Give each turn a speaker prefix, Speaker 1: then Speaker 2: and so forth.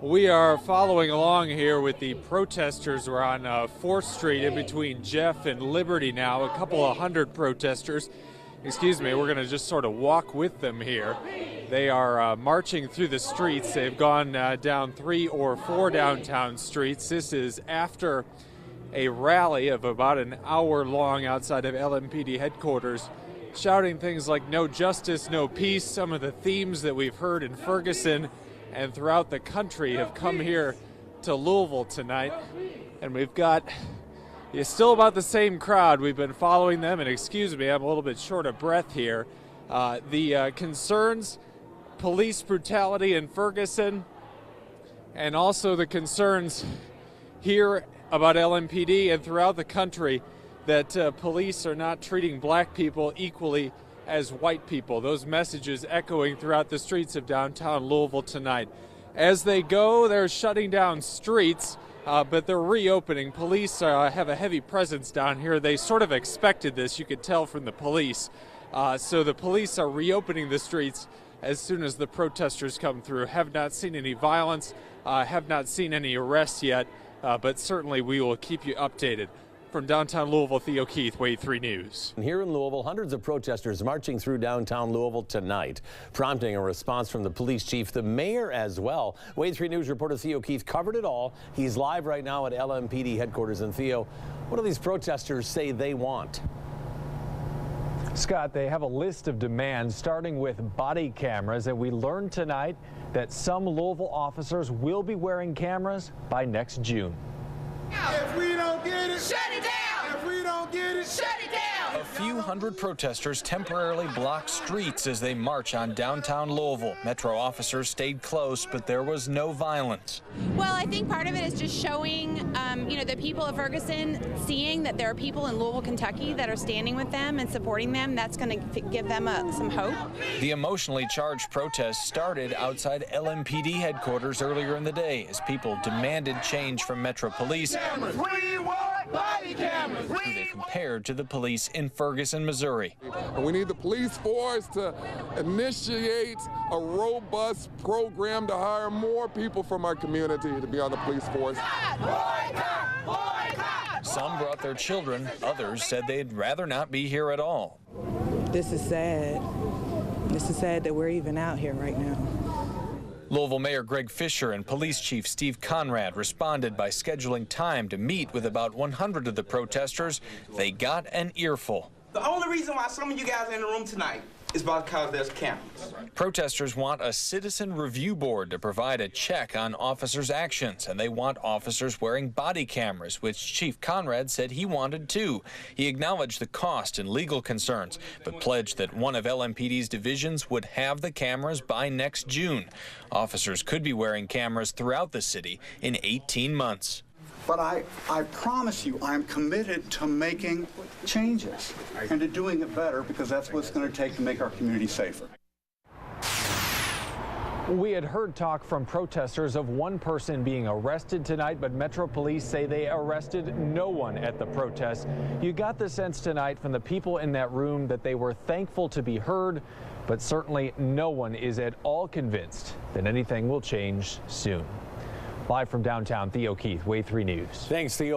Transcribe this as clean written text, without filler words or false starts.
Speaker 1: We are following along here with the protesters. We're on 4th Street in between Jeff and Liberty now. A couple of hundred protesters. Excuse me, we're going to just sort of walk with them here. They are marching through the streets. They've gone down 3 or 4 downtown streets. This is after a rally of about an hour long outside of LMPD headquarters, shouting things like "no justice, no peace." Some of the themes that we've heard in Ferguson and throughout the country have come here to Louisville tonight. And we've got still about the same crowd. We've been following them, and excuse me, I'm a little bit short of breath here. The concerns, police brutality in Ferguson, and also the concerns here about LMPD and throughout the country that police are not treating black people equally as white people. Those messages echoing throughout the streets of downtown Louisville tonight. As they go, they're shutting down streets, but they're reopening. Police have a heavy presence down here. They sort of expected this, you could tell from the police. So the police are reopening the streets as soon as the protesters come through. Have not seen any violence, have not seen any arrests yet, but certainly we will keep you updated. From downtown Louisville, Theo Keith, Wave 3 News.
Speaker 2: Here in Louisville, hundreds of protesters marching through downtown Louisville tonight, prompting a response from the police chief, the mayor as well. Wave 3 News reporter Theo Keith covered it all. He's live right now at LMPD headquarters. And Theo, what do these protesters say they want?
Speaker 3: Scott, they have a list of demands starting with body cameras, and we learned tonight that some Louisville officers will be wearing cameras by next June.
Speaker 4: If we don't get it,
Speaker 5: shut it down.
Speaker 4: If we don't get it,
Speaker 5: shut it down.
Speaker 6: A few hundred protesters temporarily blocked streets as they march on downtown Louisville. Metro officers stayed close, but there was no violence.
Speaker 7: Well, I think part of it is just showing, the people of Ferguson seeing that there are people in Louisville, Kentucky that are standing with them and supporting them. That's going to give them some hope.
Speaker 6: The emotionally charged protest started outside LMPD headquarters earlier in the day as people demanded change from Metro Police.
Speaker 4: we want body cameras.
Speaker 6: Who they compared to the police in Ferguson, Missouri.
Speaker 8: We need the police force to initiate a robust program to hire more people from our community to be on the police force.
Speaker 6: Some brought their children, others said they'd rather not be here at all.
Speaker 9: This is sad. This is sad that we're even out here right now.
Speaker 6: Louisville Mayor Greg Fisher and Police Chief Steve Conrad responded by scheduling time to meet with about 100 of the protesters. They got an earful.
Speaker 10: The only reason why some of you guys are in the room tonight is because there's cameras.
Speaker 6: Protesters want a citizen review board to provide a check on officers' actions, and they want officers wearing body cameras, which Chief Conrad said he wanted too. He acknowledged the cost and legal concerns, but pledged that one of LMPD's divisions would have the cameras by next June. Officers could be wearing cameras throughout the city in 18 months.
Speaker 11: But I promise you, I'm committed to making changes and to doing it better, because that's what's going to take to make our community safer.
Speaker 3: We had heard talk from protesters of one person being arrested tonight, but Metro Police say they arrested no one at the protest. You got the sense tonight from the people in that room that they were thankful to be heard, but certainly no one is at all convinced that anything will change soon. Live from downtown, Theo Keith, Wave 3 News.
Speaker 2: Thanks, Theo.